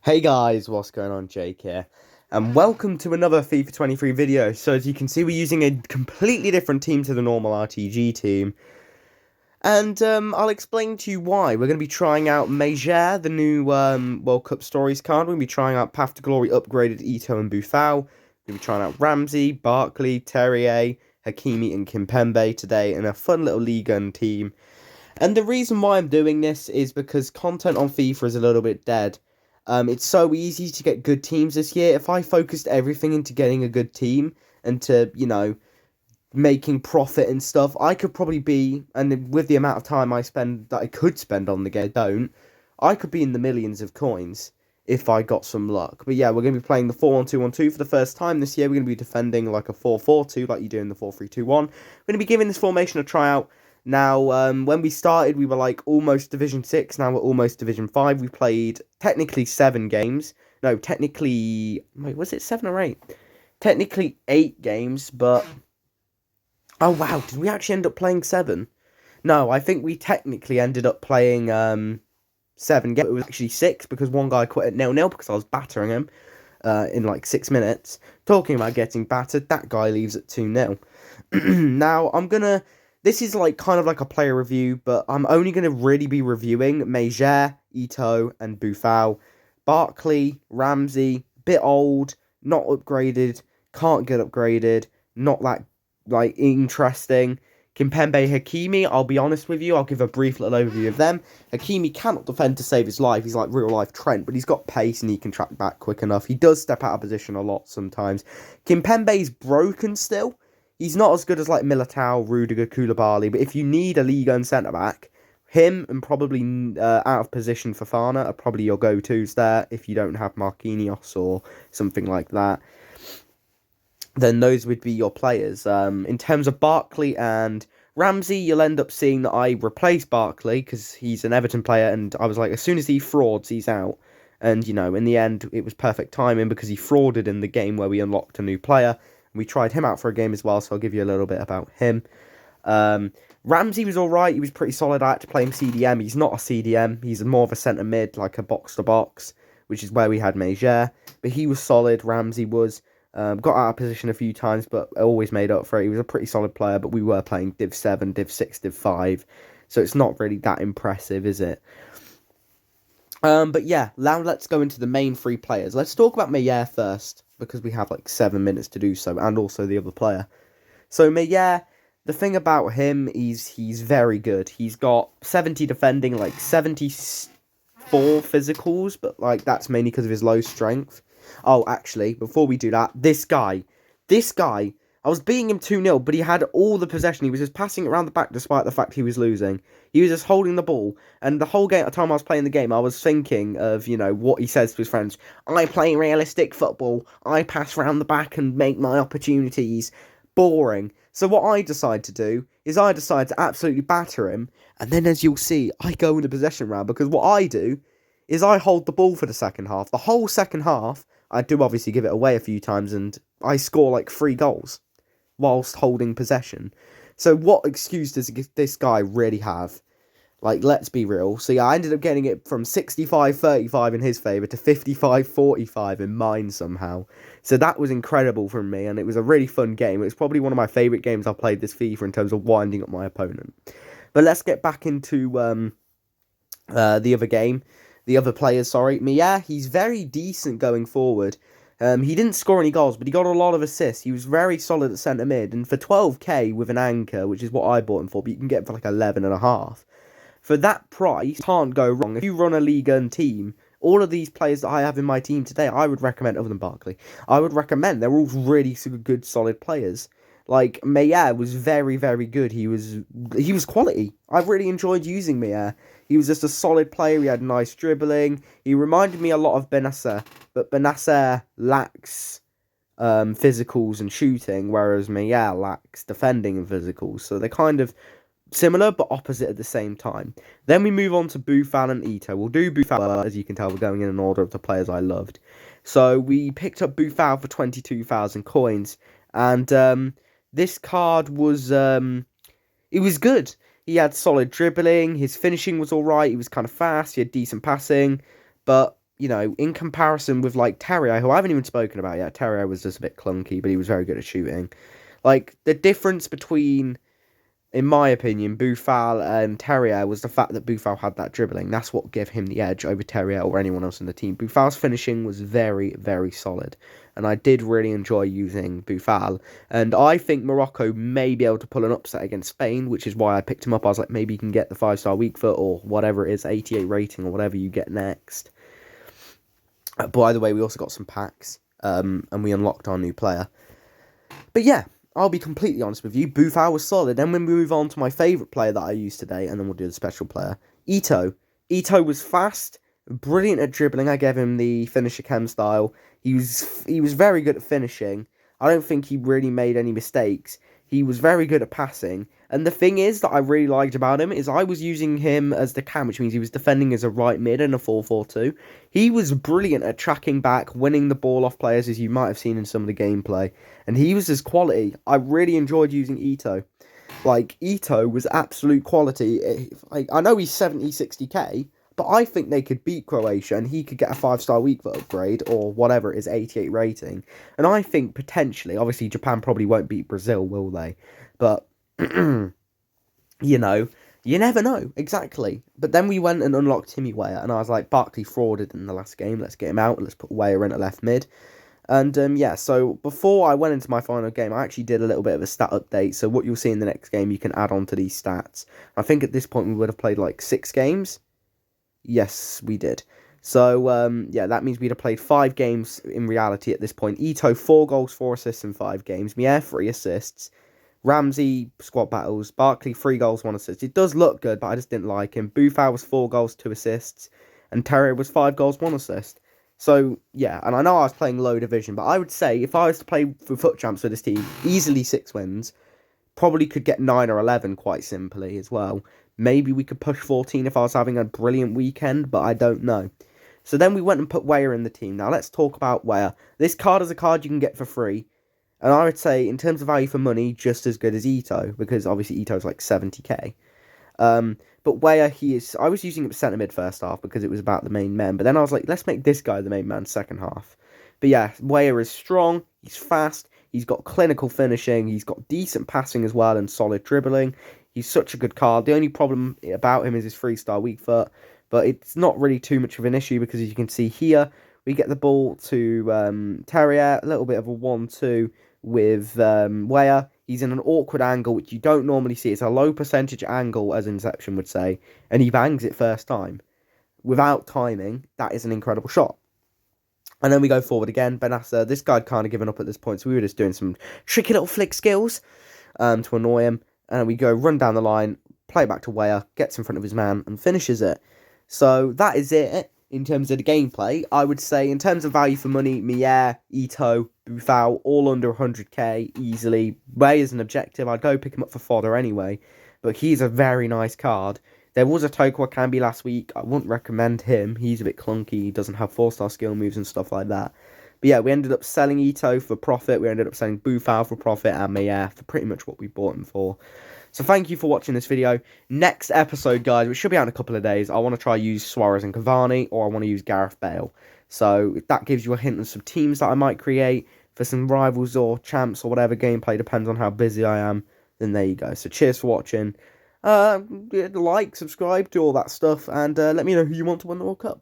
Hey guys, what's going on? Jake here, and welcome to another FIFA 23 video. So as you can see, we're using a completely different team to the normal RTG team, and I'll explain to you why. We're going to be trying out Major, the new World Cup Stories card. We're going to be trying out Path to Glory upgraded Ito and Buffal. We're going to be trying out Ramsey, Barkley, Terrier, Hakimi, and Kimpembe today in a fun little Ligue 1 team. And the reason why I'm doing this is because content on FIFA is a little bit dead. It's so easy to get good teams this year. If I focused everything into getting a good team and to, making profit and stuff, I could probably be, and with the amount of time I spend that I could spend on the game, I could be in the millions of coins if I got some luck. But yeah, we're going to be playing the 4-1-2-1-2 for the first time this year. We're going to be defending like a 4-4-2 like you do in the 4-3-2-1. We're going to be giving this formation a try out. Now, when we started, we were like almost Division 6. Now we're almost Division 5. We played technically 7 games. No, technically... Wait, was it 7 or 8? Technically 8 games, but... Oh, wow. Did we actually end up playing 7? No, I think we technically ended up playing 7 games. It was actually 6 because one guy quit at 0-0 because I was battering him in like 6 minutes. Talking about getting battered, that guy leaves at 2-0. Now, I'm going to... This is like kind of like a player review, but I'm only going to really be reviewing Major, Ito, and Buffal. Barkley, Ramsey, bit old, not upgraded, can't get upgraded, not that like interesting. Kimpembe, Hakimi, I'll be honest with you, I'll give a brief little overview of them. Hakimi cannot defend to save his life, he's like real life Trent, but he's got pace and he can track back quick enough. He does step out of position a lot sometimes. Kimpembe's broken still. He's not as good as like Militao, Rudiger, Koulibaly, but if you need a Ligue 1 centre-back, him and probably out of position Fofana are probably your go-tos there if you don't have Marquinhos or something like that. Then those would be your players. In terms of Barkley and Ramsey, you'll end up seeing that I replace Barkley because he's an Everton player, and I was like, as soon as he frauds, he's out. And, in the end, it was perfect timing because he frauded in the game where we unlocked a new player. We tried him out for a game as well, so I'll give you a little bit about him. Ramsey was alright, he was pretty solid. I had to play him CDM. He's not a CDM, he's more of a centre mid, like a box-to-box, which is where we had Major. But he was solid, Ramsey was. Got out of position a few times, but always made up for it. He was a pretty solid player, but we were playing Div 7, Div 6, Div 5, so it's not really that impressive, is it? But yeah, now let's go into the main 3 players. Let's talk about Meyer first, because we have like 7 minutes to do so, and also the other player. So Meyer, the thing about him is he's very good. He's got 70 defending, like 74 physicals, but like that's mainly because of his low strength. Oh, actually, before we do that, this guy, I was beating him 2-0, but he had all the possession. He was just passing it around the back despite the fact he was losing. He was just holding the ball. And the whole time I was playing the game, I was thinking of, what he says to his friends. I play realistic football. I pass around the back and make my opportunities. Boring. So what I decide to do is I decide to absolutely batter him. And then as you'll see, I go in the possession round. Because what I do is I hold the ball for the second half. The whole second half, I do obviously give it away a few times. And I score like 3 goals whilst holding possession. So what excuse does this guy really have? Like, let's be real. So yeah, I ended up getting it from 65-35 in his favour to 55-45 in mine somehow. So that was incredible from me, and it was a really fun game. It was probably one of my favourite games I've played this FIFA in terms of winding up my opponent. But let's get back into the other game. The other players, sorry. Meyer, he's very decent going forward. He didn't score any goals, but he got a lot of assists. He was very solid at centre mid, and for 12k with an anchor, which is what I bought him for, but you can get him for like 11.5. For that price, can't go wrong. If you run a Ligue 1 team, all of these players that I have in my team today, I would recommend, other than Barkley, I would recommend. They're all really good, solid players. Like, Meyer was very, very good. He was quality. I really enjoyed using Meyer. He was just a solid player. He had nice dribbling. He reminded me a lot of Benasser, but Benasser lacks physicals and shooting, whereas Meyer lacks defending and physicals. So they're kind of similar, but opposite at the same time. Then we move on to Buffal and Ito. We'll do Buffal, as you can tell, we're going in an order of the players I loved. So we picked up Buffal for 22,000 coins, and this card was, it was good. He had solid dribbling, his finishing was alright, he was kind of fast, he had decent passing, but you know, in comparison with, like, Terrier, who I haven't even spoken about yet. Terrier was just a bit clunky, but he was very good at shooting. Like, the difference between, in my opinion, Boufal and Terrier was the fact that Boufal had that dribbling. That's what gave him the edge over Terrier or anyone else in the team. Boufal's finishing was very, very solid. And I did really enjoy using Boufal. And I think Morocco may be able to pull an upset against Spain, which is why I picked him up. I was like, maybe you can get the 5-star weak foot or whatever it is, 88 rating or whatever you get next. By the way, we also got some packs. And we unlocked our new player. But yeah, I'll be completely honest with you, Boufal was solid. Then we move on to my favourite player that I used today, and then we'll do the special player. Ito. Ito was fast, brilliant at dribbling. I gave him the finisher chem style. He was very good at finishing. I don't think he really made any mistakes. He was very good at passing. And the thing is that I really liked about him is I was using him as the cam, which means he was defending as a right mid in a 4-4-2. He was brilliant at tracking back, winning the ball off players, as you might have seen in some of the gameplay. And he was his quality. I really enjoyed using Ito. Like, Ito was absolute quality. Like, I know he's 70, 60k, but I think they could beat Croatia and he could get a 5-star weak foot upgrade or whatever it is, 88 rating. And I think potentially, obviously Japan probably won't beat Brazil, will they? But, you know, you never know, exactly. But then we went and unlocked Timmy Weah and I was like, Barkley frauded in the last game, let's get him out, let's put Weah in at left mid. And, yeah, so before I went into my final game, I actually did a little bit of a stat update. So what you'll see in the next game, you can add on to these stats. I think at this point we would have played like 6 games. Yes, we did. So, yeah, that means we'd have played 5 games in reality at this point. Ito, 4 goals, 4 assists in 5 games. Mier, 3 assists. Ramsey, squad battles. Barkley, 3 goals, 1 assist. It does look good, but I just didn't like him. Boufal was 4 goals, 2 assists. And Terrier was 5 goals, 1 assist. So, yeah, and I know I was playing low division, but I would say if I was to play for FUT Champs with this team, easily 6 wins. Probably could get 9 or 11 quite simply as well. Maybe we could push 14 if I was having a brilliant weekend, but I don't know. So then we went and put Weah in the team. Now let's talk about Weah. This card is a card you can get for free. And I would say, in terms of value for money, just as good as Ito. Because obviously Ito's like 70k. But Weah, I was using him at centre mid first half because it was about the main men. But then I was like, let's make this guy the main man second half. But yeah, Weah is strong. He's fast. He's got clinical finishing. He's got decent passing as well and solid dribbling. He's such a good card. The only problem about him is his 3-star weak foot. But it's not really too much of an issue because as you can see here, we get the ball to Terrier. A little bit of a 1-2 with Weah. He's in an awkward angle, which you don't normally see. It's a low percentage angle, as Inception would say. And he bangs it first time. Without timing, that is an incredible shot. And then we go forward again. Benassa, this guy had kind of given up at this point. So we were just doing some tricky little flick skills to annoy him. And we go run down the line, play back to Weah, gets in front of his man and finishes it. So that is it in terms of the gameplay. I would say in terms of value for money, Mier, Ito, Boufal, all under 100k easily. Weah is an objective. I'd go pick him up for fodder anyway. But he's a very nice card. There was a Toko Akambi last week. I wouldn't recommend him. He's a bit clunky. He doesn't have 4-star skill moves and stuff like that. But yeah, we ended up selling Ito for profit. We ended up selling Boufal for profit and Mier for pretty much what we bought him for. So thank you for watching this video. Next episode, guys, which should be out in a couple of days, I want to try use Suarez and Cavani, or I want to use Gareth Bale. So if that gives you a hint of some teams that I might create for some rivals or champs or whatever gameplay, depends on how busy I am, then there you go. So cheers for watching. Like, subscribe, do all that stuff, and let me know who you want to win the World Cup.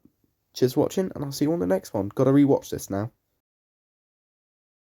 Cheers for watching, and I'll see you on the next one. Gotta rewatch this now.